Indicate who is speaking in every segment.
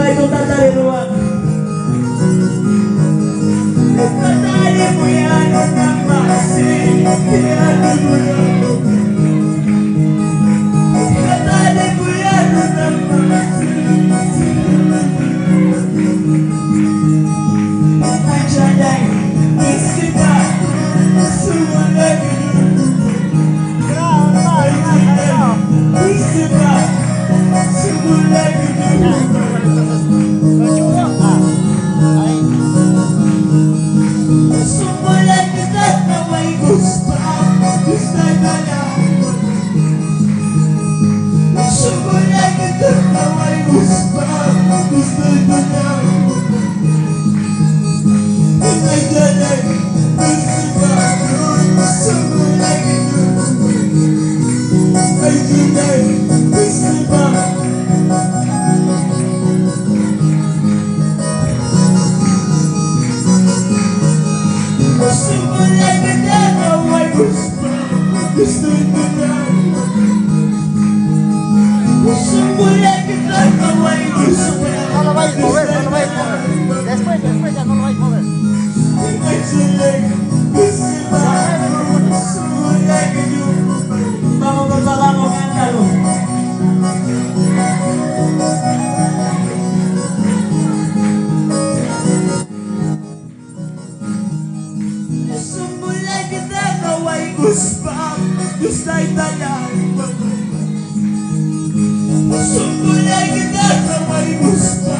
Speaker 1: itu tatari ruang. Tatari muyano ng masi, kiyano muyano. Tatari muyano ng masi. Anjanay, isipa, sumunag. Isipa, sumunag. Sumulat kita na may gusto na lang. Sumulat kita na may gusto na lang. Ay janay, isipa, sumulat kita. Ay janay, isipa. Sumulat kita na may gusto na lang. Sumulat kita na may gusto na lang.
Speaker 2: No lo vais a mover, no lo vais a mover. Después ya no lo vais a mover.
Speaker 1: Ay janay, isipa, sumulat kita. Vamos por Palamo, cántalo. Sumulat kita na may gusto na lang. Sumulat kita na may gusto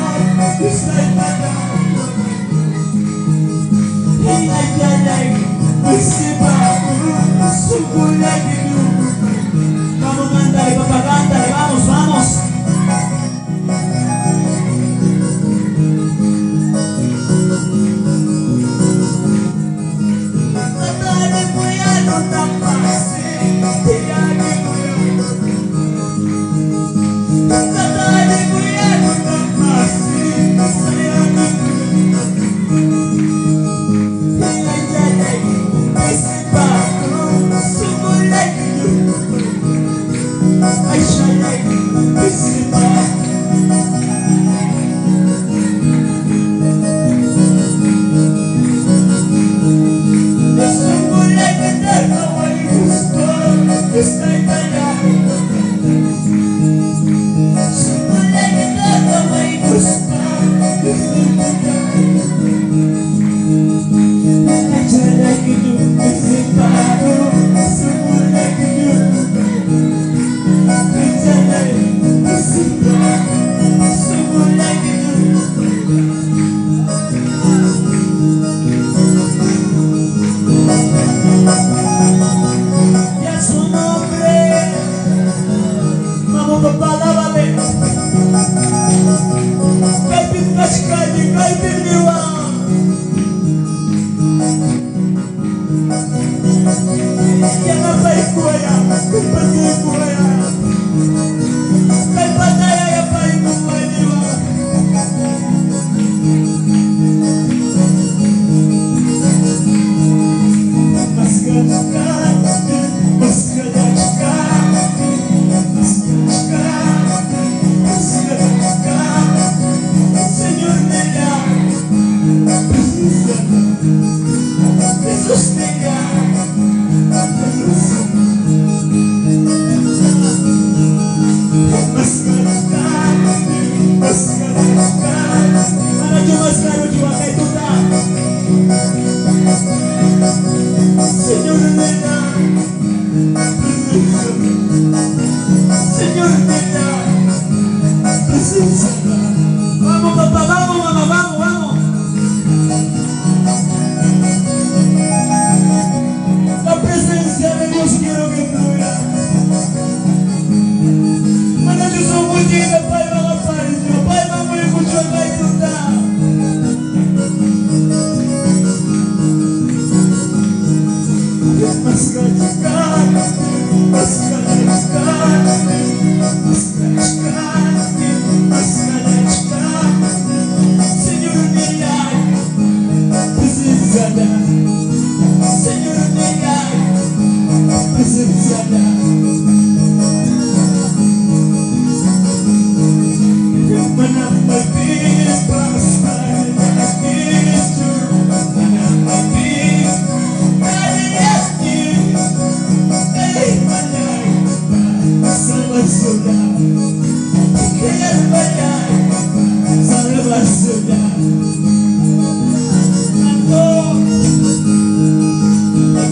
Speaker 1: a soñar.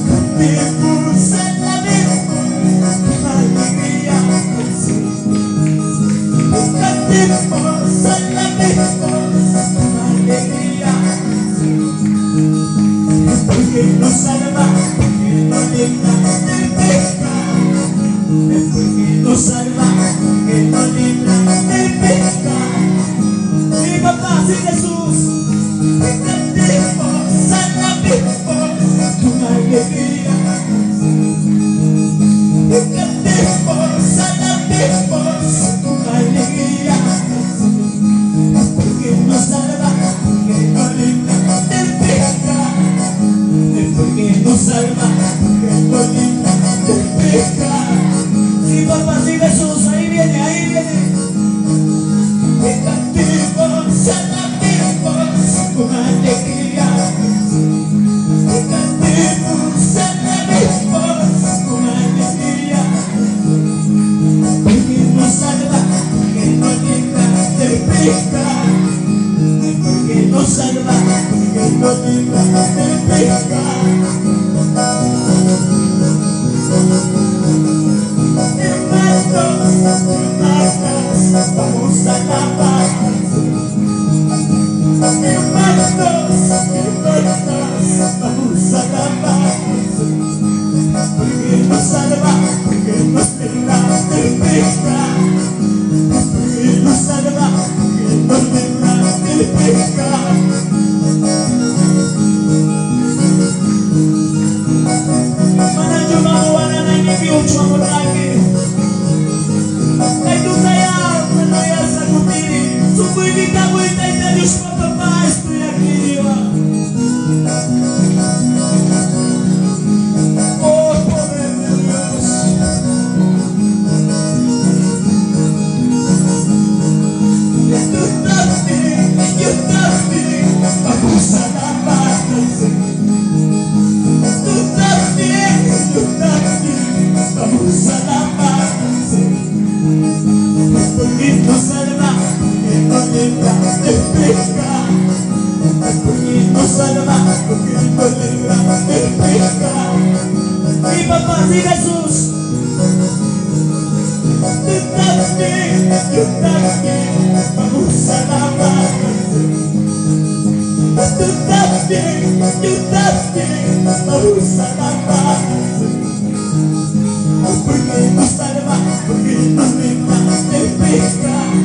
Speaker 1: Cantimos en la misma alegría. Cantimos en la misma alegría. Porque nos salva, porque nos libra del pecado. Porque nos salva, porque nos libra del pecado. Sí, papá, sí, Jesús. Cantimos en la misma alegría. Cantemos a la alegría. Porque nos salva, porque nos libra del pecado. Porque nos salva, porque nos libra del pecado. Sí, papá, sí, Jesús, ahí viene, ahí viene. Que cantemos a la alegría. Que cantemos a la alegría. Porque nos salva, porque nos libra del pecado. Porque nos salva, porque nos libra del pecado. Hermanos, hermanas, vamos a alabar. Hermanos, hermanas, vamos a alabar. Porque nos salva, porque nos libra del pecado. Porque nos salva, porque nos libra del pecado. Mana cuma warna nangis cuma lagi. Itu saya menaya satu diri. Sungguh kita buita Deus Papa Pai aqui. Oh, poder de Deus. Tu também, vamos a alabar. Tu também, vamos a alabar. Porque nos salva, porque nos libra del pecado. Porque nos salva, porque nos libra del pecado. Sí, papá, sí, Jesús. Tú también, vamos a alabar. Tú también, vamos a alabar. Porque nos salva, porque nos libra del pecado.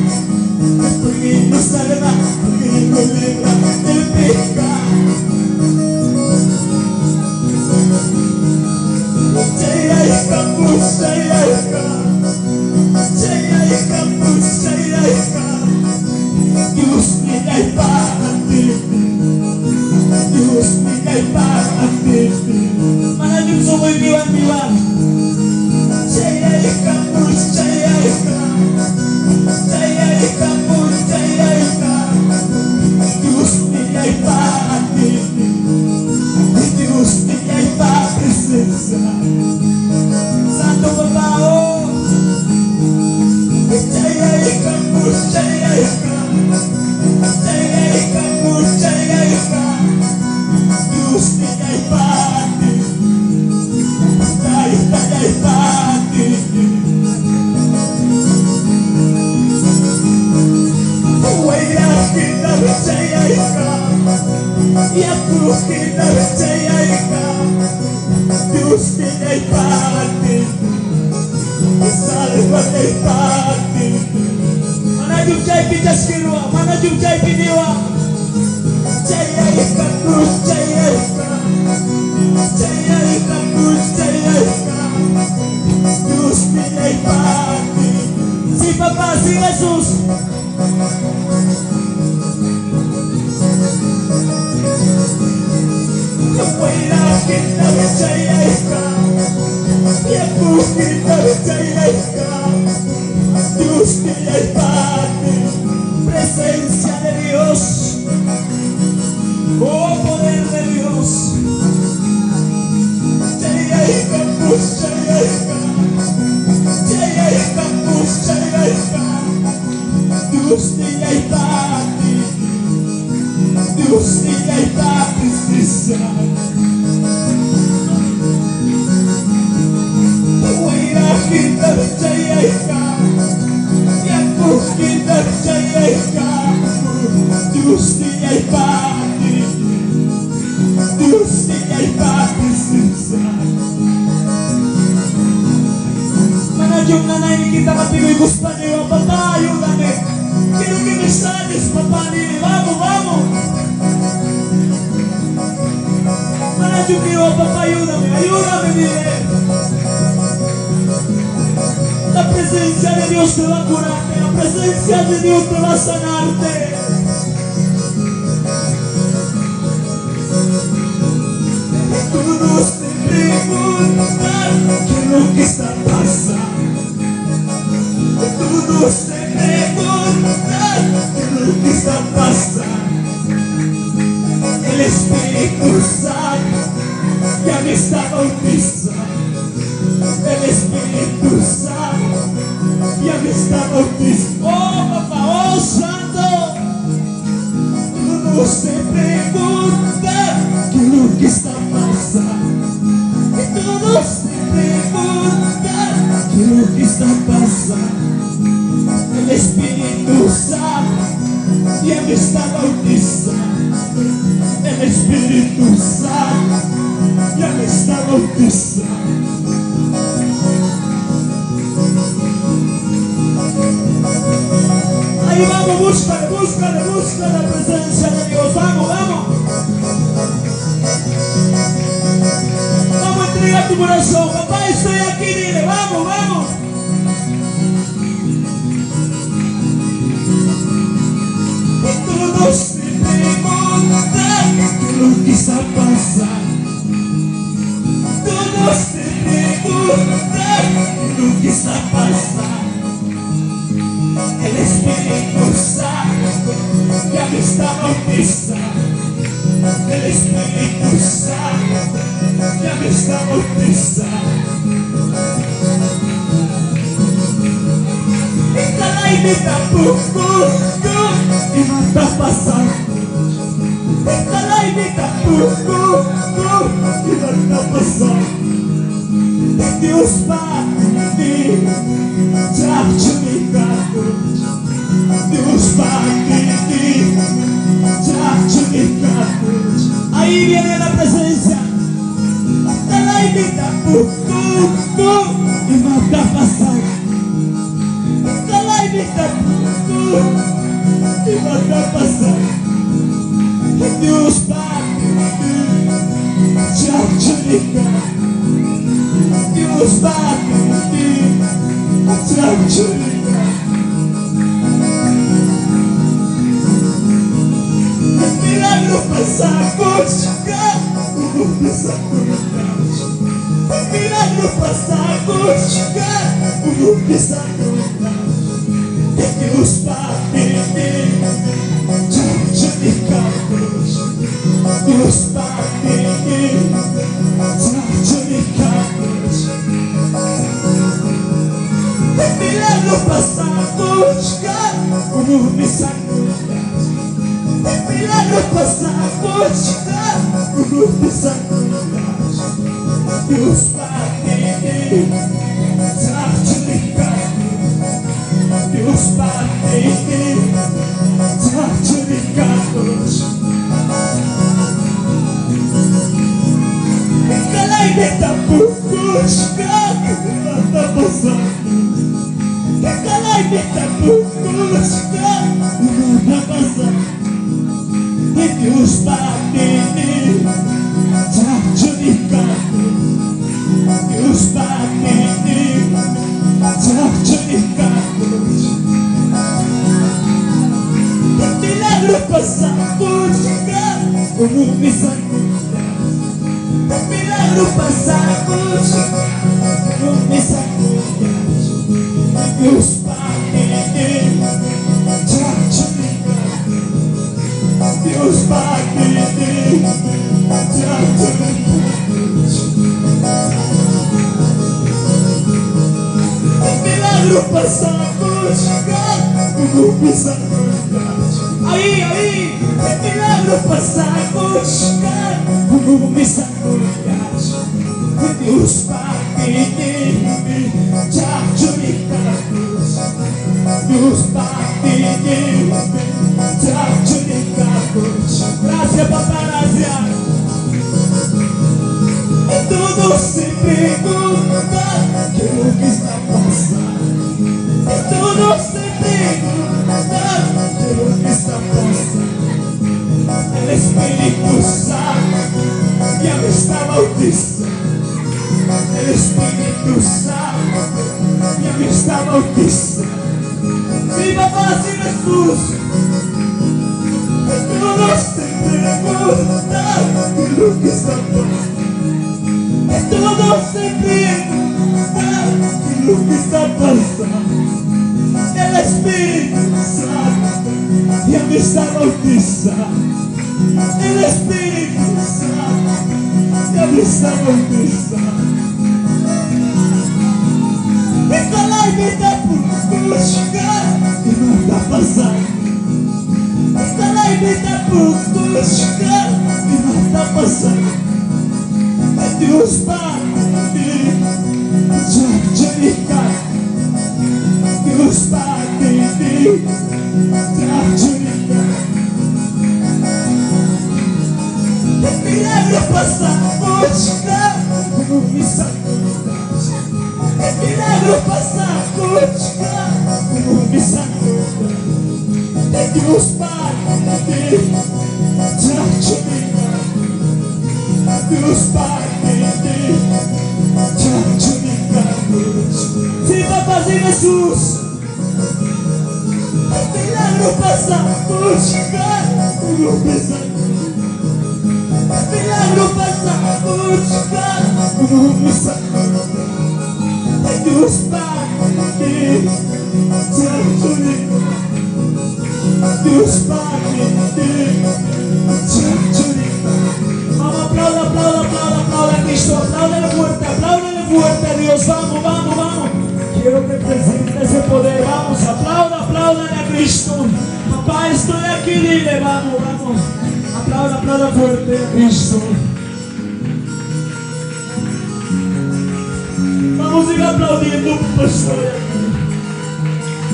Speaker 1: Porque nos salva, porque nos libra del pecado. Jaya Campus, Jaya Campus, Jaya. Dios me da para ti. Dios me da para ti. Mana yung sungguh biwan-biwan. Jaya Campus, Jaya Campus, Jaya. Dios me da para ti. Dios me da para presença. Santo Babao. Jaya Campus, Jaya Campus, Jaya. Dios me da para ti. Dai para ti. Wait up, kita Jaya. E a cruz kita Jaya. Deus me dá parte, salva de parte. Mana jumpai pijas kirua, mana jumpai pidiwa. Jaya Campus, Jaya Campus, Jaya. Deus me dá parte. Si papá, si Jesús. Fuera que la Jaya. Y a cruz kita Jaya. Deus me dá parte. Presencia de Dios. Oh, poder de Dios. Jaya Campus, Jaya Campus, Jaya. Dios me dá parte. justicia y paz, justicia. Huira kita jayaika, yaku kita jayaika, justicia y paz, justicia y paz, justicia. Manajong nanay ni kita matigoy gusto niyo, papá, ayúdame. Quiero que me sanes, papá, dile, vamos, vamos. Manajong niyo, papá, ayúdame, ayúdame, dile. La presencia de Dios te va a curarte, la presencia de Dios te va a sanarte. Todos te preguntan qué es lo que está pasando. Todos te preguntan qué es lo que está pasando. El Espíritu Santo ya me está bautizando. El Espíritu Santo ya me está bautizando. Oh, papá, oh, Santo. Todos te preguntan qué es lo que está pasando. Todos te preguntan qué es lo que está pasando. El Espíritu Santo ya me está bautizando. El Espíritu Santo ya me está bautizando. Ahí vamos, búscale, búscale, búscale la presencia de Dios. Vamos, vamos. Vamos a entregar tu corazón. Papá, estoy aquí, dile, vamos, vamos. Todos te preguntan qué es lo que está pasando. Todos te preguntan qué es lo que está pasando. El Espíritu Santo ya me está bautizando. El Espíritu Santo ya me está bautizando. Esta imita puku y mata pasando. Esta imita puku y mata pasando. Dios Padre, já te ligado. Deus Padre, já te ligado. Aí viene la presencia. La imita y mata pasando. La imita y mata pasando. Deus Padre, já te ligado. Deus Padre, já te ligado. Milagro passar chegar, o pensar milagro passar chegar, o pensar Deus Padre, já te ligado. Deus Padre, já te ligado. Milagro passar chegar, o pensar milagro passar chegar, o pensar Deus Padre, já te ligado. Deus Padre, já te ligado. Ela inventa por chegar, ela tá passando. Ela inventa por chegar, ela tá passando. Deus Padre, já te ligado. Deus Padre, já te ligado. Milagro passar por chegar, como me saiu. Milagro passar por chegar, como me saiu. Deus Padre, já te ligado. Deus Padre, já te ligado. Milagro passar por chegar, como me saiu. Aí, aí. El milagro pasa a buscar mis anguilas. Deus patini, chachuricacos. Deus patini, chachuricacos. Gracias, papá, gracias. Todos se preguntan qué es lo que está pasando. Todos se preguntan qué es lo que está pasando. El Espíritu Santo ya me está bautizando. El Espíritu Santo ya me está bautizando. Mi papá, sin Jesús. Todos se preguntan qué es lo que está pasando. Todos se preguntan qué es lo que está pasando. El Espíritu Santo ya me está bautizando. El Espíritu Santo ya me está bautizando. Nicolai me está por buscar y no está pasando. Nicolai me está por buscar y no está pasando. Deus Padre, Chachurica. Deus Padre, Chachurica. El milagro pasa a buscar mis anguilas. El milagro pasa a buscar mis anguilas. Deus Padre, Chachurica. Deus Padre, Chachuricacos. Sí, papá, sí, Jesús. El milagro pasa a buscar mis anguilas. El milagro pasa a buscar mis anguilas. Deus Padre, Chachurica. Deus Padre, Chachurica. Vamos, aplauda, aplauda, aplauda, aplauda a Cristo, apláudale fuerte a Dios, vamos, vamos, vamos. Quiero que te sienta ese poder, vamos, aplauda, apláudale a Cristo. Papá, estoy aquí, dile, vamos, vamos. Aplauda, aplauda fuerte a Cristo. Vamos a ir aplaudiendo, papá, estoy aquí.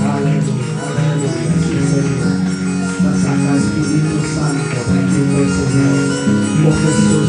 Speaker 3: Aleluya, aleluya, sí, Señor. Saca Espíritu Santo, bendito el Señor. Oh Jesús.